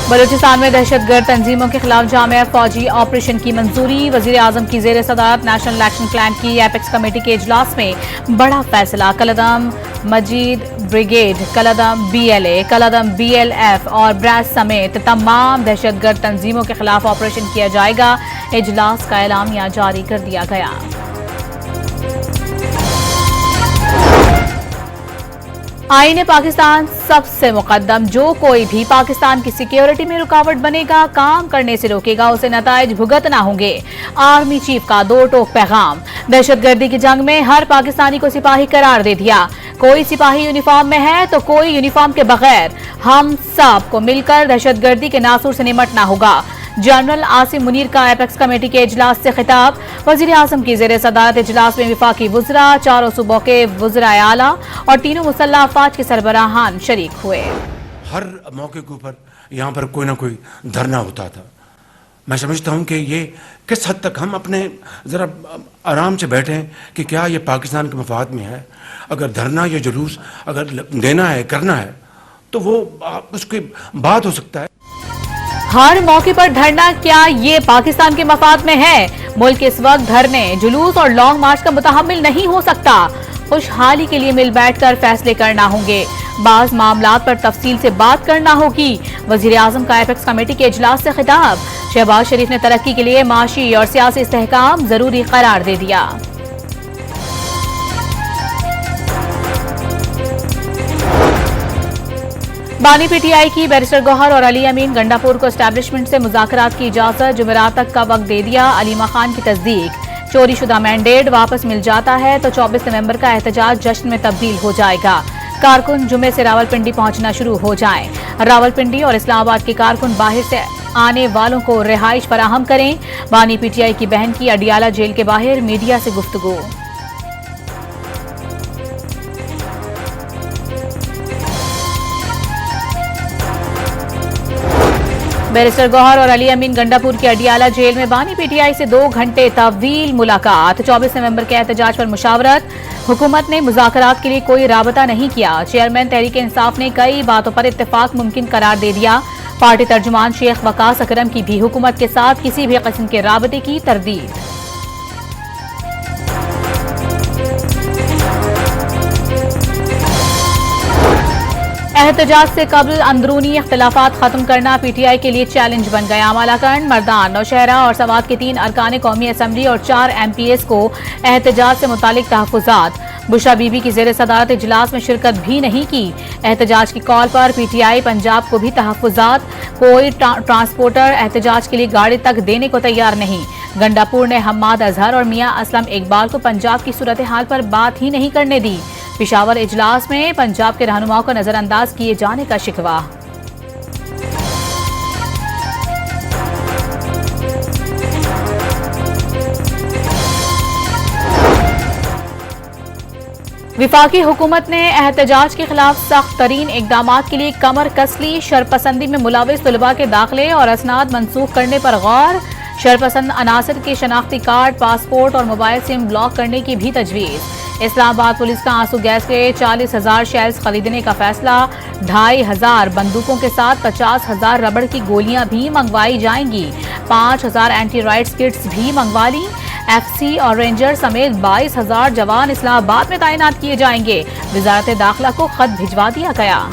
बलूचिस्तान में दहशतगर्द तंजीमों के खिलाफ जामिया फौजी ऑपरेशन की मंजूरी। वजीर आजम की जेर सदारत नेशनल एक्शन प्लान की एपेक्स कमेटी के इजलास में बड़ा फैसला। कलदम मजीद ब्रिगेड, कलदम BLA, कलदम BLF और ब्रैस समेत तमाम दहशतगर्द तंजीमों के खिलाफ ऑपरेशन किया जाएगा। इजलास का एलामिया जारी कर दिया गया। आईन पाकिस्तान सबसे मुकद्दम। जो कोई भी पाकिस्तान की सिक्योरिटी में रुकावट बनेगा, काम करने से रोकेगा, उसे नताइज भुगतना होंगे। आर्मी चीफ का दो टोक पैगाम। दहशतगर्दी की जंग में हर पाकिस्तानी को सिपाही करार दे दिया। कोई सिपाही यूनिफॉर्म में है तो कोई यूनिफॉर्म के बगैर। हम सब को मिलकर दहशतगर्दी के नासूर से निमटना होगा। जनरल आसिम मुनीर का एपेक्स कमेटी के इजलास से खिताब। वजीर आजम की जेर सदारत इजलास में विफाकी वुज़रा, चारों सूबों के वुज़रा आला और तीनों मुसल्लह अफवाज के सरबराहान शरीक हुए। हर मौके के ऊपर यहाँ पर कोई ना कोई धरना होता था। मैं समझता हूँ कि ये किस हद तक हम अपने ज़रा आराम से बैठें कि क्या ये पाकिस्तान के मफाद में है। अगर धरना या जुलूस अगर देना है, करना है, तो वो उसके बाद हो सकता है। हर मौके पर धरना, क्या ये पाकिस्तान के मफाद में है? मुल्क इस वक्त धरने, जुलूस और लॉन्ग मार्च का मुतहम्मिल नहीं हो सकता। खुशहाली के लिए मिल बैठकर फैसले करना होंगे। बाज मामलात पर तफसील से बात करना होगी। वजीर आजम का एपेक्स कमेटी के इजलास से खिताब। शहबाज शरीफ ने तरक्की के लिए माशी और सियासी इस्तेहकाम जरूरी करार दे दिया। बानी PTI की बैरिस्टर गौहर और अली अमीन गंडापुर को एस्टैब्लिशमेंट से मुज़ाकरात की इजाजत। जुमेरात तक का वक्त दे दिया। अलीमा खान की तस्दीक। चोरी शुदा मैंडेट वापस मिल जाता है तो 24 नवंबर का एहतजाज जश्न में तब्दील हो जाएगा। कारकुन जुमे से रावलपिंडी पहुंचना शुरू हो जाएं। रावलपिंडी और इस्लामाबाद के कारकुन बाहर से आने वालों को रिहाइश फराहम करें। बानी PTI की बहन की अडियाला जेल के बाहर मीडिया से गुफ्तगू। बैरिस्टर गौहर और अली अमीन गंडापुर की अडियाला जेल में बानी PTI से 2 घंटे तवील मुलाकात। 24 नवंबर के एहतजाज पर मुशावरत। हुकूमत ने मुज़ाकरात के लिए कोई राबता नहीं किया। चेयरमैन तहरीक इंसाफ ने कई बातों पर इत्तेफाक मुमकिन करार दे दिया। पार्टी तर्जुमान शेख वकास अकरम की भी हुकूमत के साथ किसी भी किस्म के राबते की तरदीद। एहतजाज से कबल अंदरूनी इख्तिलाफात खत्म करना PTI के लिए चैलेंज बन गया। मालाकंड, मर्दान, नौशहरा और सवात के 3 अरकान कौमी असम्बली और 4 MPs को एहतजाज से मुतालिक तहफ़्फ़ुज़ात। बुशरा बीबी की जेर सदारत इजलास में शिरकत भी नहीं की। एहतजाज की कॉल पर PTI पंजाब को भी तहफ़्फ़ुज़ात। कोई ट्रांसपोर्टर एहतजाज के लिए गाड़ी तक देने को तैयार नहीं। गंडापुर ने हम्माद अजहर और मियाँ असलम इकबाल को पंजाब की सूरत हाल पर बात ही नहीं करने दी। पेशावर इजलास में पंजाब के रहनुमाओं का नजरअंदाज किए जाने का शिकवा। विफाकी हुकूमत ने एहतजाज के खिलाफ सख्त तरीन इकदाम के लिए कमर कस ली। शरपसंदी में मुलविस तलबा के दाखिले और असनाद मनसूख करने पर गौर। शरपसंद अनासर के शनाख्ती कार्ड, पासपोर्ट और मोबाइल सिम ब्लॉक करने की भी तजवीज़। इस्लामाबाद पुलिस का आंसू गैस के 40,000 शेल्स खरीदने का फैसला। 2,500 बंदूकों के साथ 50,000 रबड़ की गोलियां भी मंगवाई जाएंगी। 5,000 एंटी राइट्स किट्स भी मंगवा ली। FC और रेंजर समेत 22,000 जवान इस्लामाबाद में तैनात किए जाएंगे। वजारत दाखिला को खत भिजवा दिया गया।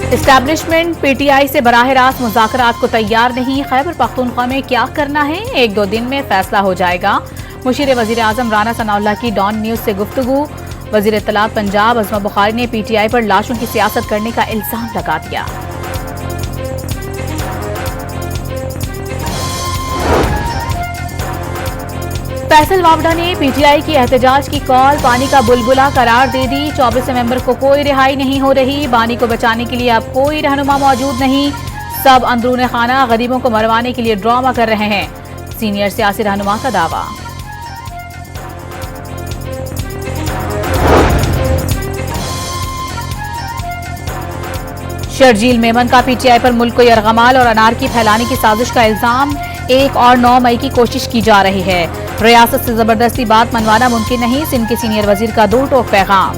एस्टैब्लिशमेंट PTI से बराह रास्त मुज़ाकरात को तैयार नहीं। खैबर पख्तूनख्वा में क्या करना है, 1-2 दिन में फैसला हो जाएगा। मुशीर वज़ीर आज़म राना सनाउल्लाह की डॉन न्यूज़ से गुफ्तगू। वज़ीर इत्तलात पंजाब अज़मा बुखारी ने PTI पर लाशों की सियासत करने का इल्ज़ाम लगा दिया। फैसल वावड़ा ने PTI की एहतजाज की कॉल पानी का बुलबुला करार दे दी। 24 नवंबर को कोई रिहाई नहीं हो रही। बानी को बचाने के लिए अब कोई रहनुमा मौजूद नहीं। सब अंदरूने खाना गरीबों को मरवाने के लिए ड्रामा कर रहे हैं। सीनियर सियासी रहनुमा का दावा। शर्जील मेमन का PTI पर मुल्क को यरगमाल और अनारकी फैलाने की साजिश का इल्जाम। 1 और 9 मई की कोशिश की जा रही है। रियासत से जबरदस्ती बात मनवाना मुमकिन नहीं, सिंध के सीनियर वजीर का दो टोक पैगाम।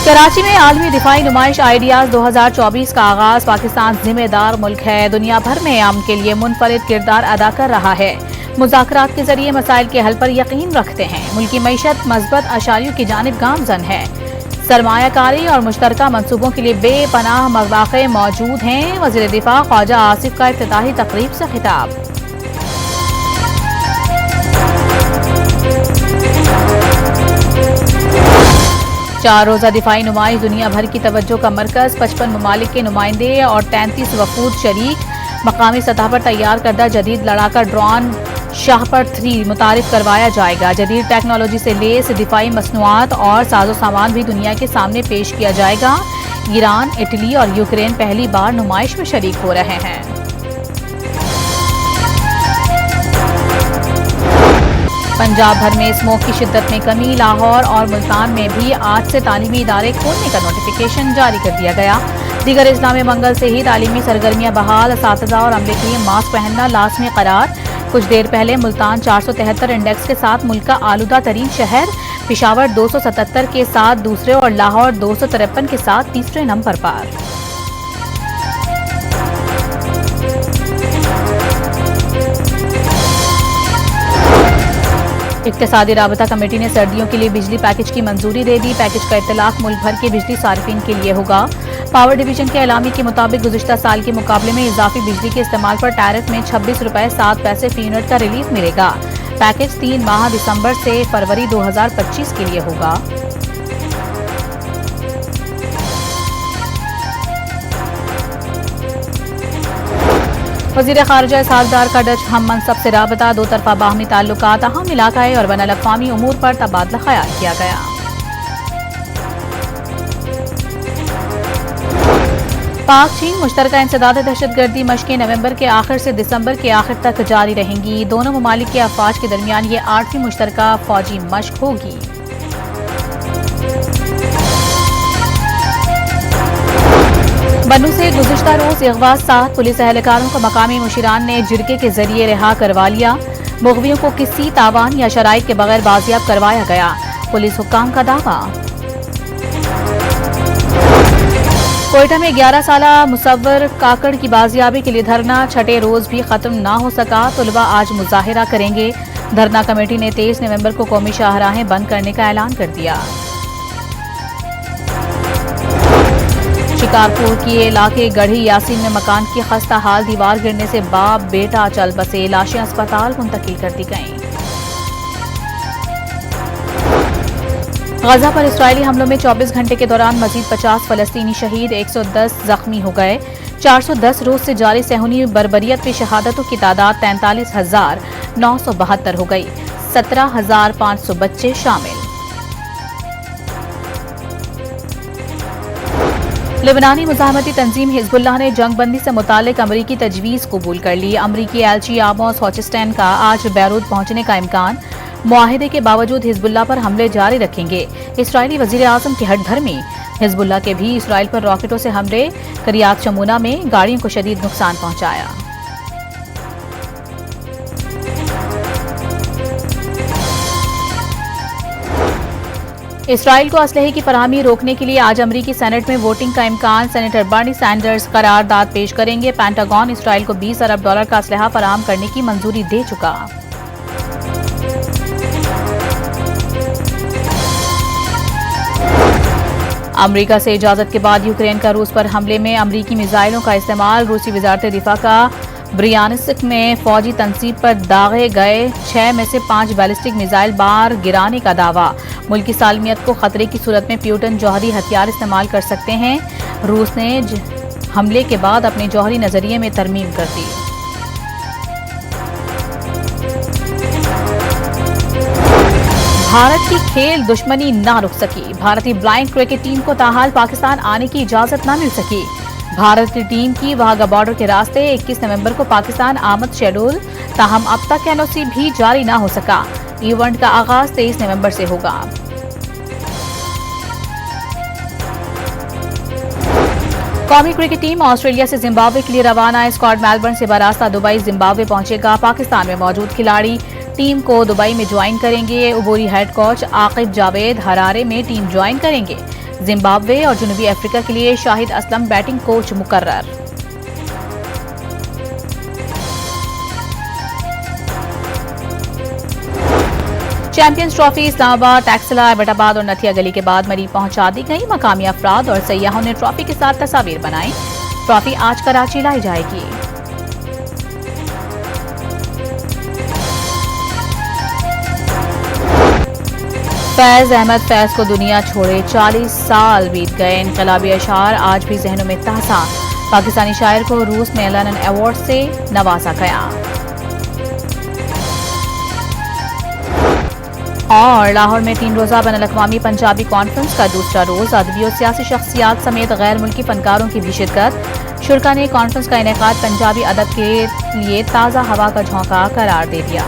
कराची में आलमी दिफाई नुमाइश आइडियाज 2024 का आगाज। पाकिस्तान जिम्मेदार मुल्क है, दुनिया भर में अमन के लिए मुनफरिद किरदार अदा कर रहा है, मुज़ाकरात के जरिए मसाइल के हल पर यकीन रखते हैं, मुल्की मईशत मस्बत अशारियों की जानिब गामजन है, सरमायाकारी और मुश्तरका मंसूबों के लिए बेपनाह मौक़े मौजूद हैं। वज़ीर दिफा ख्वाजा आसिफ का इफ्तिताही तकरीब से खिताब। चार रोजा दिफाई नुमाइश दुनिया भर की तवज्जो का मरकज। 55 ममालिक के नुमाइंदे और 33 वफूद शरीक। मकामी सतह पर तैयार करदा जदीद लड़ाका ड्रोन शाहपर 3 मुतारिफ करवाया जाएगा। जदीद टेक्नोलॉजी से लेस दिफाई मसनूआत और साजो सामान भी दुनिया के सामने पेश किया जाएगा। ईरान, इटली और यूक्रेन पहली बार नुमाइश में शरीक हो रहे हैं। पंजाब भर में स्मोक की शिद्दत में कमी। लाहौर और मुल्तान में भी आज से तालीमी इदारे खोलने का नोटिफिकेशन जारी कर दिया गया। दीगर इस्लाम में मंगल से ही तालीमी सरगर्मियां बहाल। असातिज़ा और अमले के लिए मास्क पहनना लाज़मी करार। कुछ देर पहले मुल्तान 473 इंडेक्स के साथ मुल्क का आलूदा तरीन शहर, पिशावर 277 के साथ दूसरे और लाहौर 253 के साथ तीसरे नंबर पर। इक्तिसादी राबता कमेटी ने सर्दियों के लिए बिजली पैकेज की मंजूरी दे दी। पैकेज का इत्तलाक मुल्क भर के बिजली सार्फिन के लिए होगा। पावर डिवीजन के एलामी के मुताबिक गुज़िश्ता साल के मुकाबले में इजाफी बिजली के इस्तेमाल पर टैरिफ में 26 रुपए 7 पैसे फी यूनिट का रिलीफ मिलेगा। पैकेज 3 माह दिसंबर से फरवरी 2025 के लिए होगा। वज़ीर ख़ारिजा सालदार का डच हम मनसब से राबता। दो तरफा बाहमी ताल्लुकात, अहम इलाकाई और बैनुल अक़वामी उमूर पर तबादला ख्याल किया गया। पाक चीन मुश्तरका इंसदाद दहशतगर्दी मशक़ें नवंबर के आखिर से दिसंबर के आखिर तक जारी रहेंगी। दोनों ममालिक के अफवाज के दरमियान ये 8वीं मुश्तरका फौजी मशक़ होगी। बन्नू से गुज़िश्ता रोज अगवा 7 पुलिस एहलकारों को मकामी मुशीरान ने जिरके के जरिए रिहा करवा लिया। मुग़वियों को किसी तावान या शराइत के बगैर बाजियाब करवाया गया। पुलिस हुक्काम का दावा। कोयटा में 11 साला मुसव्वर काकड़ की बाजियाबी के लिए धरना छठे रोज भी खत्म ना हो सका। तुलबा आज मुजाहिरा करेंगे। धरना कमेटी ने 23 नवंबर को कौमी शाहराहें बंद करने का ऐलान कर दिया। शिकारपुर के इलाके गढ़ी यासीन में मकान की खस्ता हाल दीवार गिरने से बाप बेटा चल बसे। लाशें अस्पताल मुंतकिल कर दी गईं। गजा पर इस्राइली हमलों में 24 घंटे के दौरान मजीद 50 फलस्तीनी शहीद, 110 जख्मी हो गए। 410 रोज से जारी सहूनी बर्बरियत में शहादतों की तादाद 43,972 हो गई। 17,500 बच्चे शामिल। लेबनानी मुजाहमती तंजीम हिजबुल्लाह ने जंगबंदी से मुतालिक अमरीकी तजवीज़ कबूल कर ली। अमरीकी एलची आमोस हॉचस्टैन का आज बैरूत पहुंचने का इम्कान। मुआहिदे के बावजूद हिजबुल्लाह पर हमले जारी रखेंगे। इसराइली वजीर आजम की हटधर्मी। हिजबुल्लाह के भी इसराइल पर रॉकेटों से हमले। करियात शमूना में गाड़ियों को शदीद नुकसान पहुंचाया। इसराइल को असलहे की फराहमी रोकने के लिए आज अमरीकी सेनेट में वोटिंग का इम्कान। सेनेटर बर्नी सैंडर्स करारदाद पेश करेंगे। पेंटागन इसराइल को $20 अरब का असलहा फराहम करने की मंजूरी दे चुका। अमरीका से इजाजत के बाद यूक्रेन का रूस पर हमले में अमरीकी मिसाइलों का इस्तेमाल। रूसी वजारत दिफा का ब्रियानस्क में फौजी तनसीब पर दागे गए 6 में से 5 बैलिस्टिक मिसाइल बार गिराने का दावा। मुल्क की सालमियत को खतरे की सूरत में प्यूटन जौहरी हथियार इस्तेमाल कर सकते हैं। रूस ने हमले के बाद अपने जौहरी नजरिए में तरमीम कर दी। भारत की खेल दुश्मनी ना रुक सकी। भारतीय ब्लाइंड क्रिकेट टीम को ताहाल पाकिस्तान आने की इजाजत न मिल सकी। भारतीय टीम की वाघा बॉर्डर के रास्ते 21 नवंबर को पाकिस्तान आमद शेड्यूल, ताहम अब तक एनओसी भी जारी न हो सका। इवेंट का आगाज 23 नवंबर से होगा। कौमी क्रिकेट टीम ऑस्ट्रेलिया से जिम्बाब्वे के लिए रवाना है। स्क्वाड मेलबर्न से बरास्ता दुबई जिम्बाब्वे पहुंचेगा। पाकिस्तान में मौजूद खिलाड़ी टीम को दुबई में ज्वाइन करेंगे। उबूरी head coach Aqib Javed Harare में टीम ज्वाइन करेंगे। जिम्बाब्वे और जनूबी अफ्रीका के लिए शाहिद असलम बैटिंग कोच मुकर्रर। चैंपियंस ट्रॉफी इस्लामाबाद, टैक्सला, एबटाबाद और नथिया गली के बाद मरी पहुंचा दी गई। मकामी अफराद और सयाहों ने ट्रॉफी के साथ तस्वीर बनाई। ट्रॉफी आज कराची लाई जाएगी। फैज अहमद फैज को दुनिया छोड़े 40 साल बीत गए। इनकलाबी अशार आज भी जहनों में ताज़ा। पाकिस्तानी शायर को रूस में लंदन अवार्ड से नवाजा गया। और लाहौर में 3 रोज़ा बैनुल-अक़वामी पंजाबी कॉन्फ्रेंस का दूसरा रोज़। अदबी और सियासी शख्सियात समेत गैर मुल्की फनकारों की भी शिरकत। शुरका ने कॉन्फ्रेंस का इनेकाद पंजाबी अदब के लिए ताज़ा हवा का झोंका करार दे दिया।